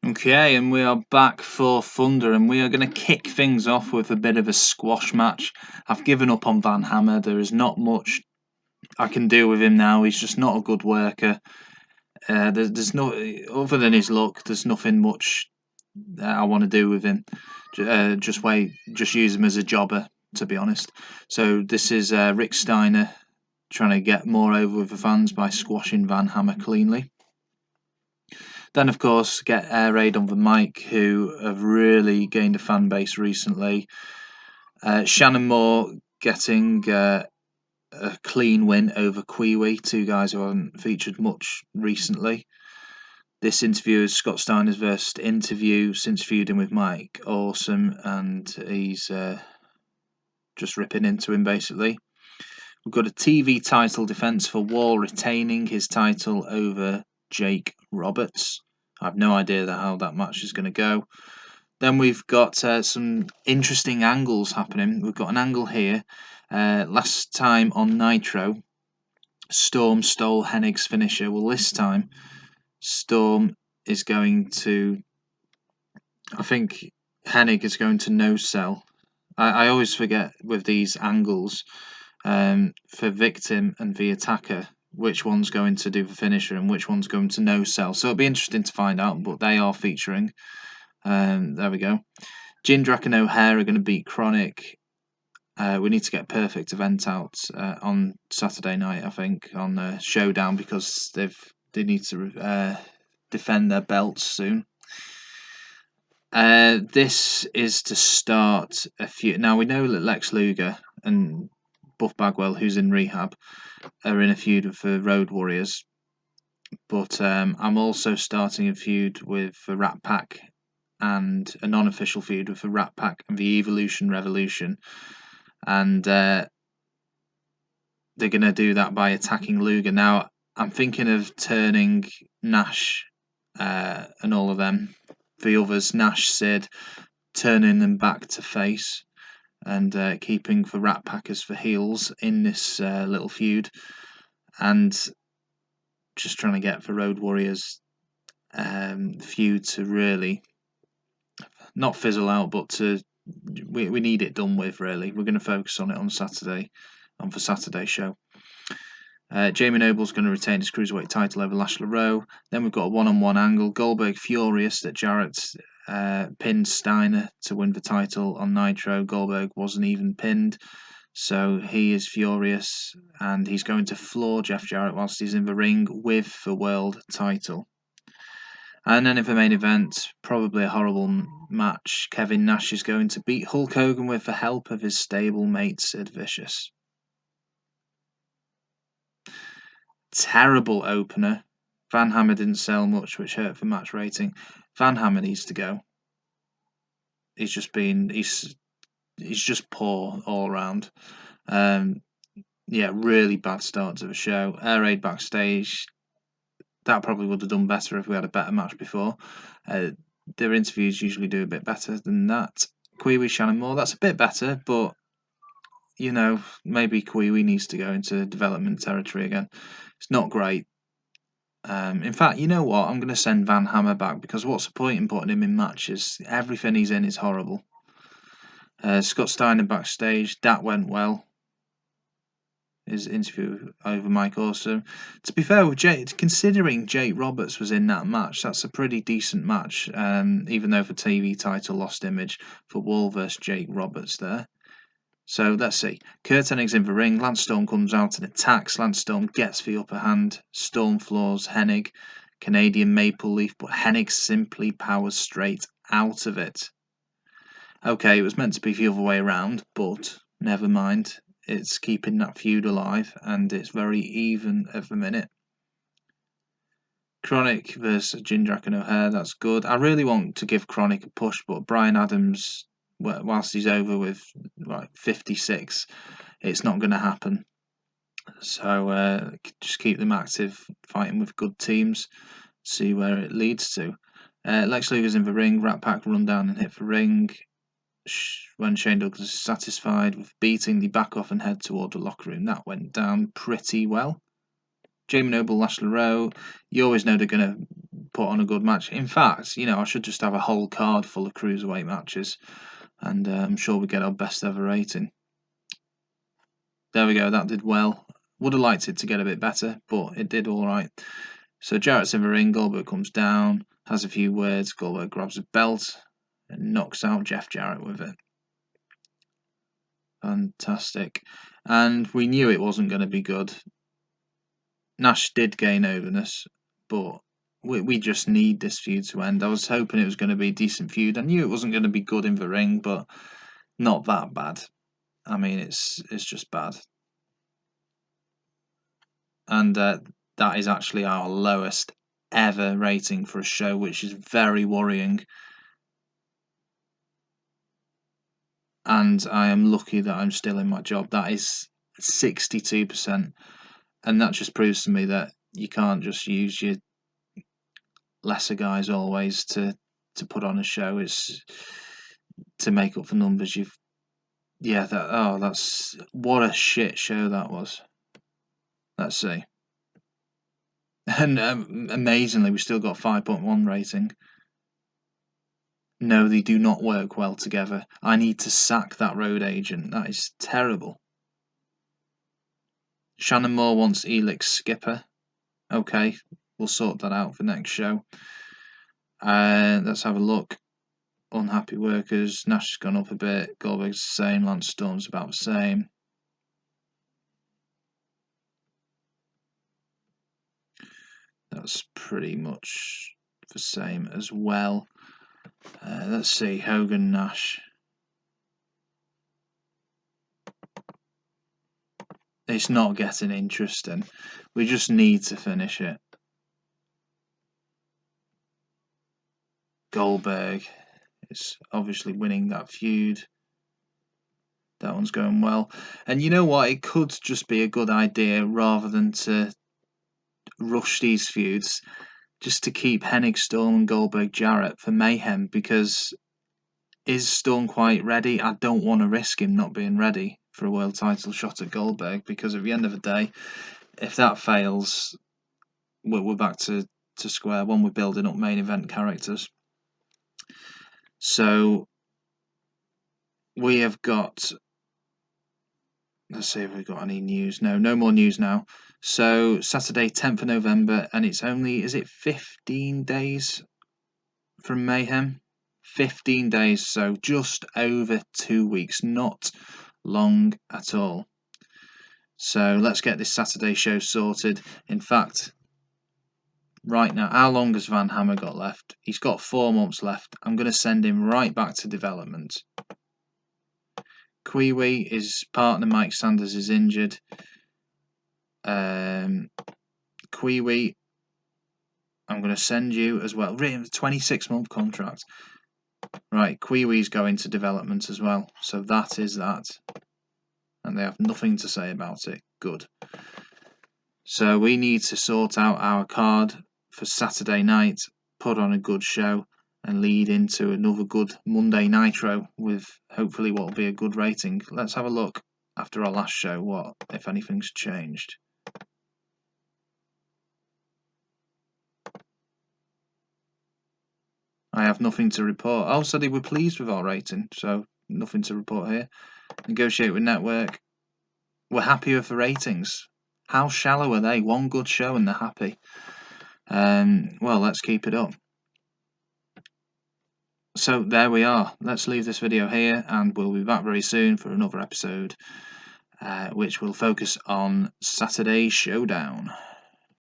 Okay, and we are back for Thunder, and we are going to kick things off with a bit of a squash match. I've given up on Van Hammer. There is not much I can do with him now. He's just not a good worker. There's no, other than his look, there's nothing much I want to do with him. Just use him as a jobber, to be honest. So this is Rick Steiner trying to get more over with the fans by squashing Van Hammer cleanly. Then, of course, get Air Raid on the mic, who have really gained a fan base recently. Shannon Moore getting a clean win over Kiwi, two guys who haven't featured much recently. This interview is Scott Steiner's first interview since feuding with Mike Awesome, and he's just ripping into him, basically. We've got a TV title defense for Wall retaining his title over Jake Roberts. I have no idea how that match is going to go. Then we've got some interesting angles happening. We've got an angle here. Last time on Nitro, Storm stole Hennig's finisher. Well, this time, Storm is going to... I think Hennig is going to no-sell. I always forget with these angles, for Victim and the Attacker, which one's going to do the finisher and which one's going to no-sell. So it'll be interesting to find out, but they are featuring. There we go. Jindrak and O'Haire are going to beat KroniK. We need to get Perfect Event out on Saturday night, I think, on Showdown, because they need to defend their belts soon. This is to start a few. Now we know that Lex Luger and Buff Bagwell, who's in rehab, are in a feud with the Road Warriors. But I'm also starting a feud with the Rat Pack, and a non-official feud with the Rat Pack and the Evolution Revolution. And they're going to do that by attacking Luger. Now, I'm thinking of turning Nash and all of them, the others, Nash, Sid, turning them back to face, and keeping the Rat Packers for heels in this little feud, and just trying to get the Road Warriors feud to really not fizzle out, but we need it done with, really. We're going to focus on it on Saturday, on the Saturday show. Jamie Noble's going to retain his Cruiserweight title over Lash LeRoux. Then we've got a one-on-one angle. Goldberg furious that Jarrett pinned Steiner to win the title on Nitro. Goldberg wasn't even pinned, so he is furious, and he's going to floor Jeff Jarrett whilst he's in the ring with the world title. And then in the main event, probably a horrible match, Kevin Nash is going to beat Hulk Hogan with the help of his stablemate Sid Vicious. Terrible opener. Van Hammer didn't sell much, which hurt the match rating. Van Hammer needs to go. He's just poor all around. Really bad start to the show. Air Raid backstage. That probably would have done better if we had a better match before. Their interviews usually do a bit better than that. Kiwi, Shannon Moore, that's a bit better, but maybe Kiwi needs to go into development territory again. It's not great. In fact, you know what? I'm going to send Van Hammer back, because what's the point in putting him in matches? Everything he's in is horrible. Scott Steiner backstage, that went well. His interview over Mike Awesome. To be fair with Jake, considering Jake Roberts was in that match, that's a pretty decent match. Even though the TV title lost image for Wall versus Jake Roberts there. So let's see. Kurt Hennig's in the ring. Lance Storm comes out and attacks. Lance Storm gets the upper hand. Storm floors Hennig. Canadian Maple Leaf, but Hennig simply powers straight out of it. Okay, it was meant to be the other way around, but never mind. It's keeping that feud alive, and it's very even at the minute. KroniK versus Jindrak and O'Haire, that's good. I really want to give KroniK a push, but Bryan Adams, whilst he's over with 56, it's not going to happen. So just keep them active, fighting with good teams, see where it leads to. Lex Luger's in the ring. Rat Pack run down and hit the ring. When Shane Douglas is satisfied with beating, they back off and head toward the locker room. That went down pretty well. Jamie Noble, Lash LeRoux, you always know they're going to put on a good match. In fact, you know, I should just have a whole card full of cruiserweight matches, and I'm sure we get our best ever rating. There we go, that did well. Would have liked it to get a bit better, but it did all right. So Jarrett's in the ring, Goldberg comes down, has a few words, Goldberg grabs a belt and knocks out Jeff Jarrett with it. Fantastic. And we knew it wasn't going to be good. Nash did gain overness, but we just need this feud to end. I was hoping it was going to be a decent feud. I knew it wasn't going to be good in the ring, but not that bad. I mean, it's just bad. And that is actually our lowest ever rating for a show, which is very worrying. And I am lucky that I'm still in my job. That is 62%. And that just proves to me that you can't just use your lesser guys always to put on a show. It's to make up for numbers. That's what a shit show that was. Let's see. And amazingly, we still got 5.1 rating. No, they do not work well together. I need to sack that road agent. That is terrible. Shannon Moore wants Elix Skipper. Okay, we'll sort that out for next show. Let's have a look. Unhappy workers. Nash has gone up a bit. Goldberg's the same. Lance Storm's about the same. That's pretty much the same as well. Let's see. Hogan, Nash. It's not getting interesting. We just need to finish it. Goldberg is obviously winning that feud. That one's going well. And you know what? It could just be a good idea, rather than to rush these feuds, just to keep Hennig, Storm and Goldberg Jarrett for Mayhem, because is Storm quite ready? I don't want to risk him not being ready for a world title shot at Goldberg, because at the end of the day, if that fails, we're back to square one. We're building up main event characters. So we have got, let's see if we've got any news. No more news now. So Saturday 10th of November, and it's only, is it 15 days from Mayhem? 15 days, so just over 2 weeks, not long at all. So let's get this Saturday show sorted. In fact, right now, how long has Van Hammer got left? He's got 4 months left. I'm going to send him right back to development. Kiwi, his partner Mike Sanders is injured. Kiwi, I'm going to send you as well. 26-month contract. Right, Kiwi's going to development as well. So that is that. And they have nothing to say about it. Good. So we need to sort out our card for Saturday night, put on a good show, and lead into another good Monday Nitro with hopefully what will be a good rating. Let's have a look after our last show, what, if anything's changed. I have nothing to report. Oh, so they were pleased with our rating, so nothing to report here. Negotiate with network. We're happy with the ratings. How shallow are they? One good show and they're happy. Well, let's keep it up. So there we are. Let's leave this video here, and we'll be back very soon for another episode, which will focus on Saturday Showdown.